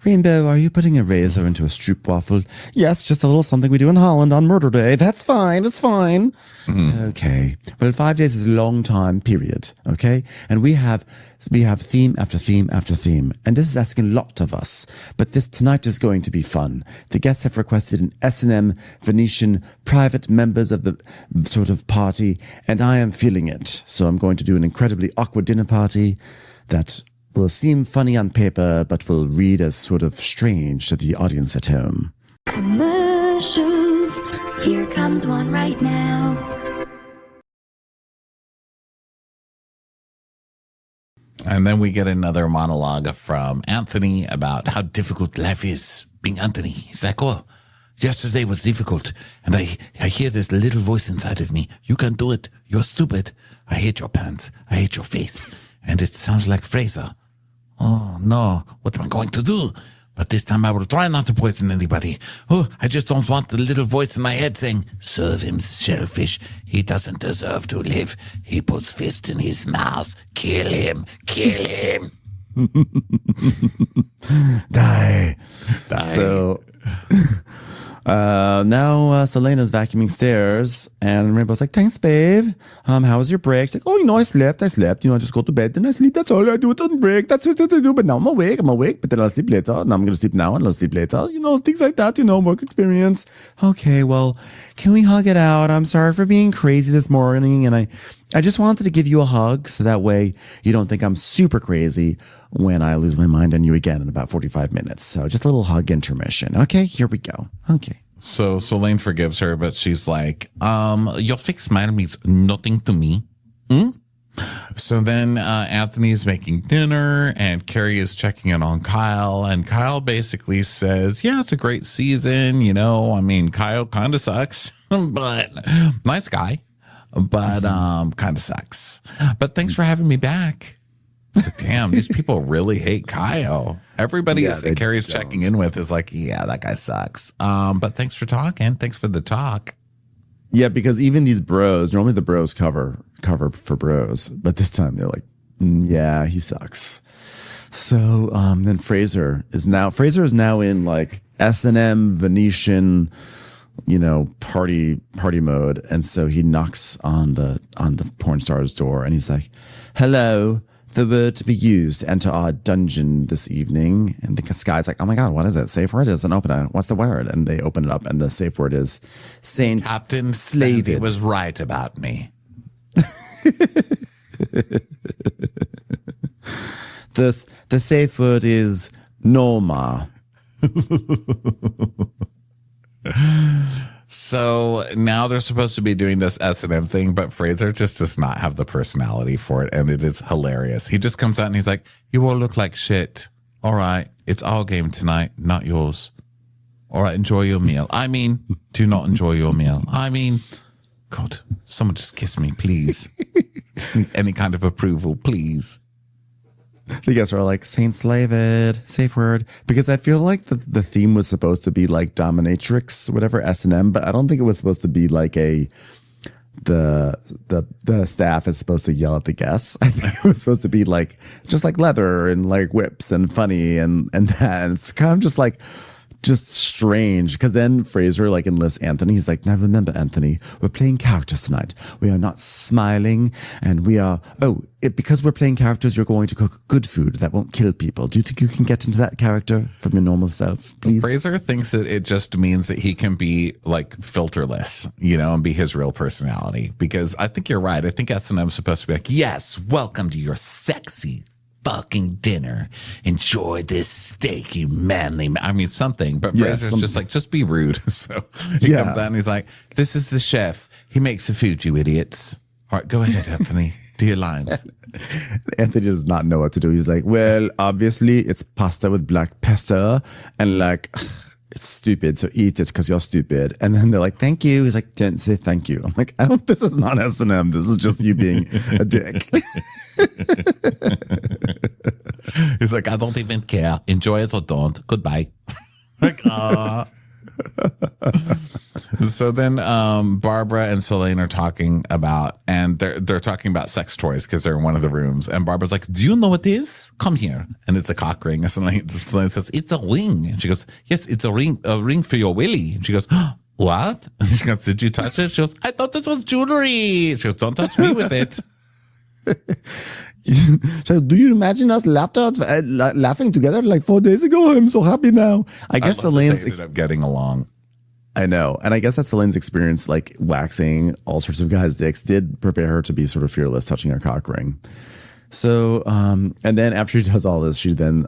Rainbow, are you putting a razor into a stroopwafel? Yes, just a little something we do in Holland on Murder Day. That's fine. It's fine. Okay. Well, 5 days is a long time, period. Okay? And we have theme after theme after theme. And this is asking a lot of us. But tonight is going to be fun. The guests have requested an S&M Venetian private members of the sort of party. And I am feeling it. So I'm going to do an incredibly awkward dinner party that will seem funny on paper, but will read as sort of strange to the audience at home. Commercials. Here comes one right now. And then we get another monologue from Anthony about how difficult life is being Anthony. He's like, oh, yesterday was difficult. And I hear this little voice inside of me. You can't do it. You're stupid. I hate your pants. I hate your face. And it sounds like Fraser. Oh, no. What am I going to do? But this time I will try not to poison anybody. Oh, I just don't want the little voice in my head saying, serve him, shellfish. He doesn't deserve to live. He puts fist in his mouth. Kill him. Kill him. Die. Die. So now Selena's vacuuming stairs, and Rainbow's like, thanks, babe. How was your break? She's like, oh, I slept. I just go to bed and I sleep. That's all I do. It doesn't break. That's what I do. But now I'm awake, but then I'll sleep later. Now I'm going to sleep now and I'll sleep later. Things like that, work experience. Okay, well, can we hug it out? I'm sorry for being crazy this morning. And I just wanted to give you a hug so that way you don't think I'm super crazy when I lose my mind on you again in about 45 minutes. So just a little hug intermission. Okay, here we go. Okay. So Lane forgives her, but she's like, your fake smile means nothing to me. So then Anthony's making dinner and Carrie is checking in on Kyle. And Kyle basically says, yeah, it's a great season. I mean, Kyle kind of sucks, but nice guy, but kind of sucks. But thanks for having me back. Damn, these people really hate Kyle. Everybody that Carrie's checking in with is like, yeah, that guy sucks. But thanks for talking. Thanks for the talk. Yeah, because even these bros, normally the bros cover for bros, but this time they're like, yeah, he sucks. So then Fraser is now in like S&M Venetian, party mode, and so he knocks on the porn star's door, and he's like, hello. The word to be used to enter our dungeon this evening. And the guy's like, oh my God, what is it? Safe word? Doesn't open it. What's the word? And they open it up, and the safe word is Saint Captain Slavid. Sandy was right about me. The safe word is Norma. So now they're supposed to be doing this S&M thing, but Fraser just does not have the personality for it, and it is hilarious. He just comes out and he's like, you all look like shit. All right, it's our game tonight, not yours. All right, enjoy your meal. I mean, do not enjoy your meal. I mean, God, someone just kiss me, please. Just need any kind of approval, please. The guys are like, Saint Slavid, safe word. Because I feel like the theme was supposed to be like dominatrix, whatever, S&M, but I don't think it was supposed to be like the staff is supposed to yell at the guests. I think it was supposed to be like, just like leather and like whips and funny and that. And it's kind of just strange, because then Fraser like enlists Anthony. He's like, now remember, Anthony, we're playing characters tonight. We are not smiling, and we are because we're playing characters, you're going to cook good food that won't kill people. Do you think you can get into that character from your normal self, please? Fraser thinks that it just means that he can be like filterless, and be his real personality, because I think you're right. I think S&M is supposed to be like, yes, welcome to your sexy fucking dinner. Enjoy this steak, you manly. I mean, something. But Fraser's just like, just be rude. So he comes out and he's like, this is the chef. He makes the food, you idiots. All right, go ahead, Anthony. Do your lines. Anthony does not know what to do. He's like, well, obviously it's pasta with black pepper and like, it's stupid, so eat it because you're stupid. And then they're like, thank you. He's like, don't say thank you. I'm like, this is not S&M. This is just you being a dick. He's like, I don't even care. Enjoy it or don't. Goodbye. Like, So then Barbara and Selene are talking about, and they're talking about sex toys because they're in one of the rooms. And Barbara's like, do you know what it is? Come here. And it's a cock ring. And Selene says, it's a ring. And she goes, yes, it's a ring for your willy. And she goes, what? And she goes, did you touch it? She goes, I thought it was jewelry. She goes, don't touch me with it. So do you imagine us laughing together like 4 days ago? I'm so happy now. I guess Selene's ended up getting along. I know. And I guess that Selene's experience, like waxing all sorts of guys' dicks, did prepare her to be sort of fearless touching a cock ring. So, and then after she does all this, she then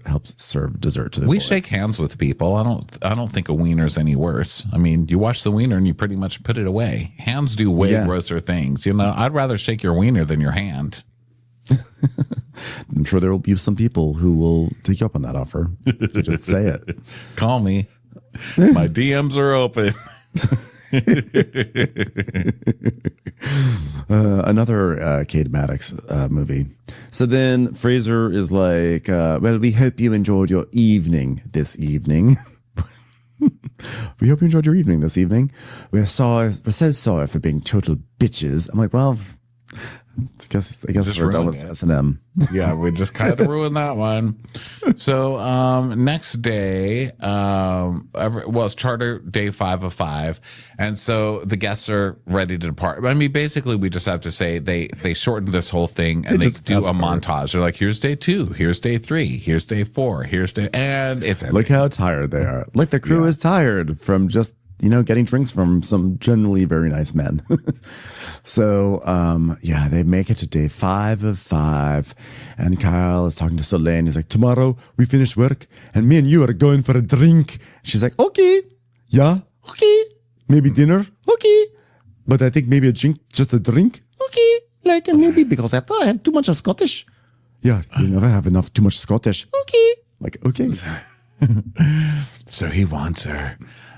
helps serve dessert to the boys. Shake hands with people. I don't think a wiener's any worse. I mean, you wash the wiener and you pretty much put it away. Hands do way grosser things. You know, I'd rather shake your wiener than your hand. I'm sure there will be some people who will take you up on that offer. You just say it. Call me. My DMs are open. Another Kate Maddox movie. So then Fraser is like, well, we hope you enjoyed your evening this evening. We hope you enjoyed your evening this evening. We're so sorry for being total bitches. I'm like, well, I guess we're done with S&M. Yeah, we just kind of ruined that one. So next day, it's charter day 5 of 5. And so the guests are ready to depart. I mean, basically, we just have to say they shortened this whole thing and they do a montage. They're like, here's day 2, here's day 3, here's day 4, and it's ending. Look how tired they are. Like the crew is tired from just, getting drinks from some generally very nice men. So, they make it to day 5 of 5. And Kyle is talking to Selene. He's like, tomorrow we finish work and me and you are going for a drink. She's like, okay. Yeah. Okay. Maybe dinner. Okay. But I think maybe just a drink. Okay. Like maybe because after I had too much of Scottish. Yeah. You never have too much Scottish. Okay. Like, okay. So he wants her.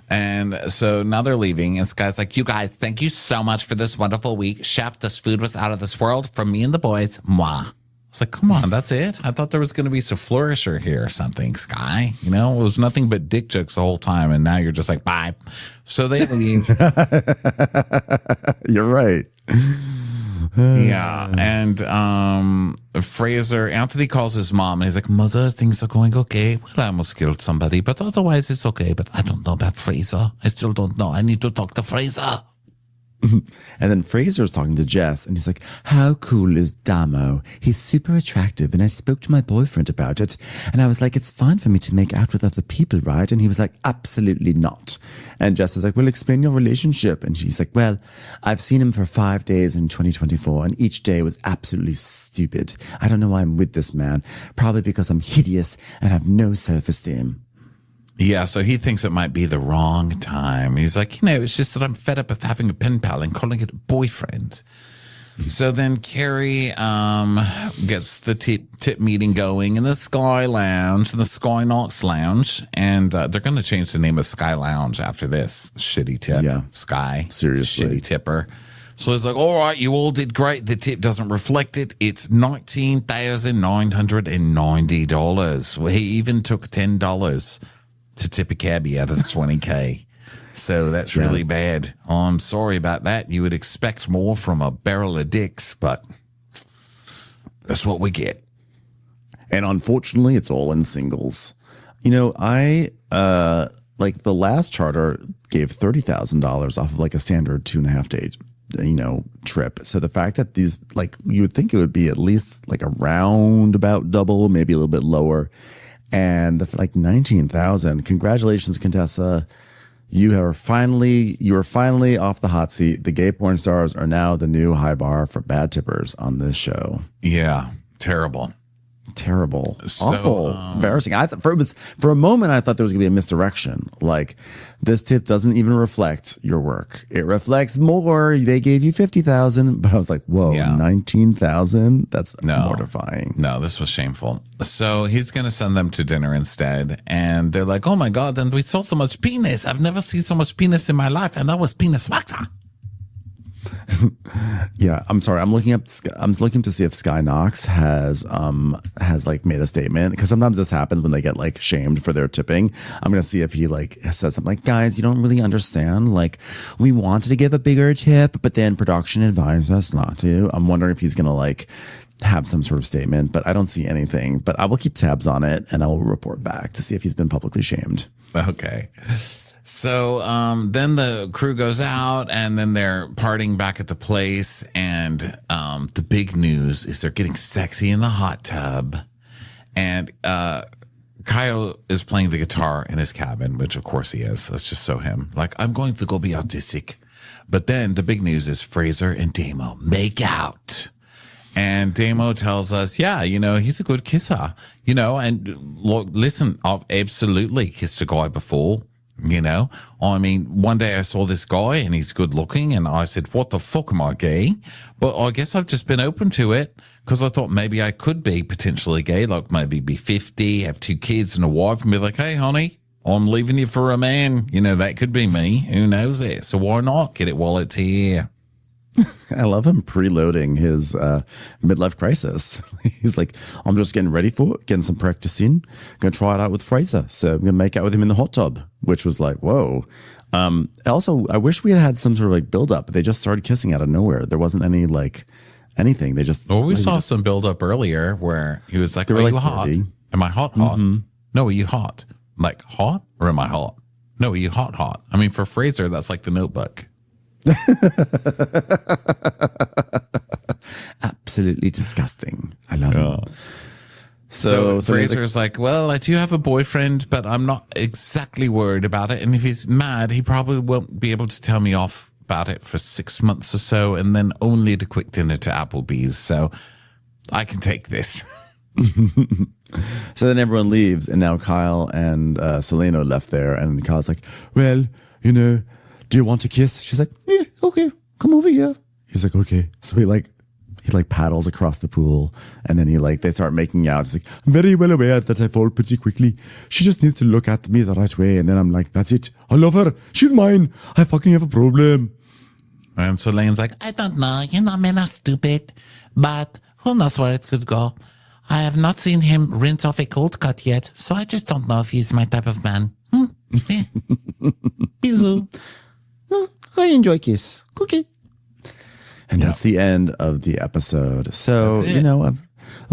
And so now they're leaving. And this guy's like, you guys, thank you so much for this wonderful week. Chef, this food was out of this world from me and the boys. Mwah. It's like, come on, that's it? I thought there was going to be some flourisher here or something, Sky. It was nothing but dick jokes the whole time. And now you're just like, bye. So they leave. You're right. Yeah. And Anthony calls his mom and he's like, Mother, things are going okay. Well, I almost killed somebody, but otherwise it's okay. But I don't know about Fraser. I still don't know. I need to talk to Fraser. And then Fraser's talking to Jess and he's like, how cool is Damo? He's super attractive and I spoke to my boyfriend about it and I was like, it's fine for me to make out with other people, right? And he was like, absolutely not. And Jess is like, well, explain your relationship. And she's like, well, I've seen him for 5 days in 2024 and each day was absolutely stupid. I don't know why I'm with this man. Probably because I'm hideous and have no self-esteem. Yeah, so he thinks it might be the wrong time. He's like, it's just that I'm fed up of having a pen pal and calling it a boyfriend. So then Carrie gets the tip meeting going in the Sky Lounge, the Sky Knox Lounge, and they're going to change the name of Sky Lounge after this. Shitty tip. Yeah. Sky. Seriously. Shitty tipper. So he's like, all right, you all did great. The tip doesn't reflect it. It's $19,990. Well, he even took $10 to tip a cabbie out of the 20K. So that's really bad. Oh, I'm sorry about that. You would expect more from a barrel of dicks, but that's what we get. And unfortunately, it's all in singles. I like the last charter gave $30,000 off of like a standard 2.5 day, trip. So the fact that these, like, you would think it would be at least like around about double, maybe a little bit lower. And like 19,000. Congratulations, Contessa. You are finally off the hot seat. The gay porn stars are now the new high bar for bad tippers on this show. Yeah, terrible. Terrible, So, awful, embarrassing. I thought for a moment I thought there was gonna be a misdirection. Like this tip doesn't even reflect your work; it reflects more. They gave you 50,000, but I was like, whoa, 19,000. That's mortifying. No, this was shameful. So he's gonna send them to dinner instead, and they're like, "Oh my god!" And we saw so much penis. I've never seen so much penis in my life, and that was penis waxer. Yeah, I'm sorry. I'm looking to see if Sky Knox has like made a statement, because sometimes this happens when they get like shamed for their tipping. I'm gonna see if he like says something like, guys, you don't really understand. Like, we wanted to give a bigger tip, but then production advised us not to. I'm wondering if he's gonna like have some sort of statement, but I don't see anything. But I will keep tabs on it and I will report back to see if he's been publicly shamed. Okay. So then the crew goes out, and then they're partying back at the place. And the big news is they're getting sexy in the hot tub. And Kyle is playing the guitar in his cabin, which of course he is. That's just so him. Like, I'm going to go be autistic. But then the big news is Fraser and Damo make out. And Damo tells us, yeah, you know, he's a good kisser, you know, and look, listen, I've absolutely kissed a guy before. You know, I mean, one day I saw this guy and he's good looking, and I said, what the fuck, am I gay? But I guess I've just been open to it because I thought maybe I could be potentially gay, like maybe be 50, have 2 kids and a wife, and be like, hey, honey, I'm leaving you for a man. You know, that could be me. Who knows it? So why not get it while it's here? I love him preloading his midlife crisis. He's like, I'm just getting ready for it, getting some practice in. Going to try it out with Fraser. So I'm going to make out with him in the hot tub, which was like, whoa. Also, I wish we had some sort of like build up. They just started kissing out of nowhere. There wasn't any like anything. They just. Well, we saw some build up earlier where he was like, are like you hot? 30. Am I hot? Mm-hmm. No, are you hot? Like hot or am I hot? No, are you hot? I mean, for Fraser, that's like the Notebook. Absolutely disgusting. I love him. So Fraser's like, well, I do have a boyfriend, but I'm not exactly worried about it. And if he's mad, he probably won't be able to tell me off about it for 6 months or so, and then only a quick dinner to Applebee's. So I can take this. So then everyone leaves, and now Kyle and Selena left there, and Kyle's like, well, you know, do you want to kiss? She's like, yeah, okay, come over here. He's like, okay. So he paddles across the pool, and then they start making out. He's like, I'm very well aware that I fall pretty quickly. She just needs to look at me the right way. And then I'm like, that's it. I love her. She's mine. I fucking have a problem. And so Lane's like, I don't know. You know, men are stupid, but who knows where it could go. I have not seen him rinse off a cold cut yet, so I just don't know if he's my type of man. I enjoy kiss. Okay. And that's the end of the episode. So, you know, a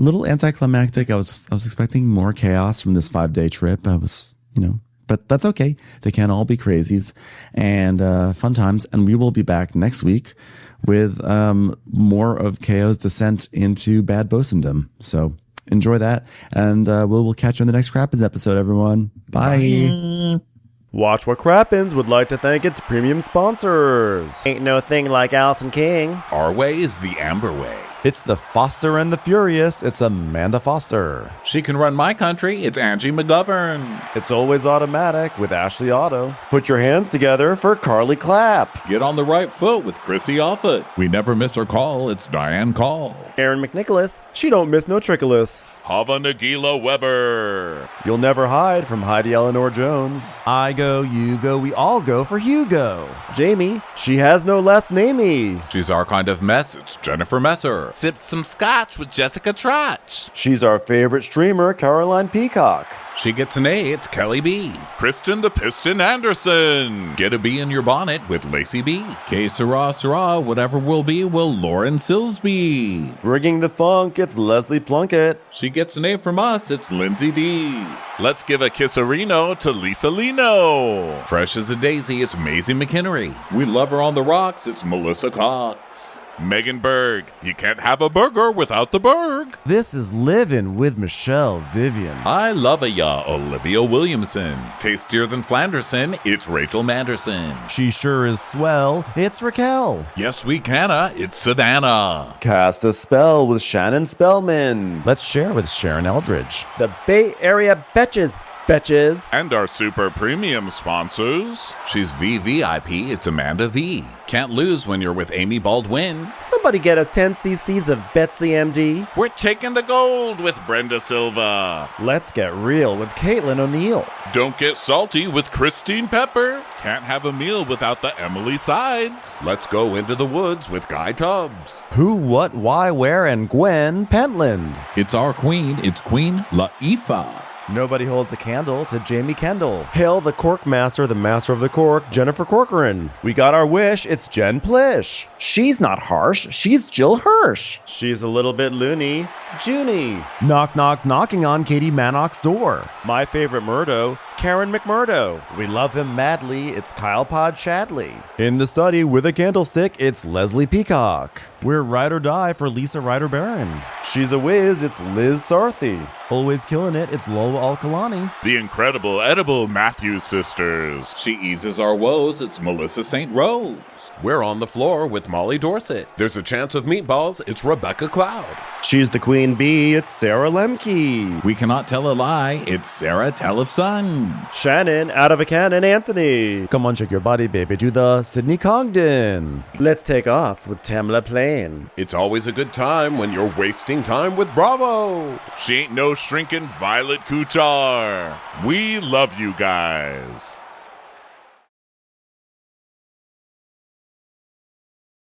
little anticlimactic. I was expecting more chaos from this 5-day trip. But that's okay. They can all be crazies and fun times. And we will be back next week with more of KO's descent into bad bosendom. So enjoy that. And we'll catch you on the next Crappens episode, everyone. Bye. Watch What Crappens would like to thank its premium sponsors. Ain't no thing like Allison King. Our way is the Amber way. It's the Foster and the Furious. It's Amanda Foster. She can run my country. It's Angie McGovern. It's Always Automatic with Ashley Otto. Put your hands together for Carly Clapp. Get on the right foot with Chrissy Offit. We never miss her call. It's Diane Call. Aaron McNicholas. She don't miss no trickolas. Hava Nagila Weber. You'll never hide from Heidi Eleanor Jones. I go, you go, we all go for Hugo. Jamie. She has no last namey. She's our kind of mess. It's Jennifer Messer. Sipped some scotch with Jessica Trotch. She's our favorite streamer, Caroline Peacock. She gets an A, it's Kelly B. Kristen the Piston Anderson. Get a bee in your bonnet with Lacey B. Que sera, whatever will be, Lauren Silsby. Rigging the funk, it's Leslie Plunkett. She gets an A from us, it's Lindsay D. Let's give a kisserino to Lisa Lino. Fresh as a daisy, it's Maisie McHenry. We love her on the rocks, it's Melissa Cox. Megan Berg. You can't have a burger without the Berg. This is Living with Michelle Vivian. I love ya, Olivia Williamson. Tastier than Flanderson, it's Rachel Manderson. She sure is swell. It's Raquel. Yes, we canna, it's Savannah. Cast a spell with Shannon Spellman. Let's share with Sharon Eldridge. The Bay Area Betches. And our super premium sponsors. She's VVIP, it's Amanda V. Can't lose when you're with Amy Baldwin. Somebody get us 10 cc's of Betsy MD. We're taking the gold with Brenda Silva. Let's get real with Caitlin O'Neill. Don't get salty with Christine Pepper. Can't have a meal without the Emily Sides. Let's go into the woods with Guy Tubbs. Who, what, why, where, and Gwen Pentland. It's our queen. It's Queen Laifah. Nobody holds a candle to Jamie Kendall. Hail the Cork Master, the Master of the Cork, Jennifer Corcoran. We got our wish, it's Jen Plish. She's not harsh, she's Jill Hirsch. She's a little bit loony, Junie. Knock, knock, knocking on Katie Manock's door. My favorite Murdo, Karen McMurdo. We love him madly, it's Kyle Pod Shadley. In the study with a candlestick, it's Leslie Peacock. We're Ride or Die for Lisa Ryder Barron. She's a whiz, it's Liz Sarthy. Always killing it, it's Lola Alkalani. The incredible edible Matthews sisters. She eases our woes, it's Melissa St. Rose. We're on the floor with Molly Dorset. There's a chance of meatballs, it's Rebecca Cloud. She's the queen bee, it's Sarah Lemke. We cannot tell a lie. It's Sarah Telefson. Shannon, out of a cannon, Anthony. Come on, shake your body, baby. Do the Sydney Congdon. Let's take off with Tamla Plain. It's always a good time when you're wasting time with Bravo. She ain't no shrinking Violet Kuchar. We love you guys.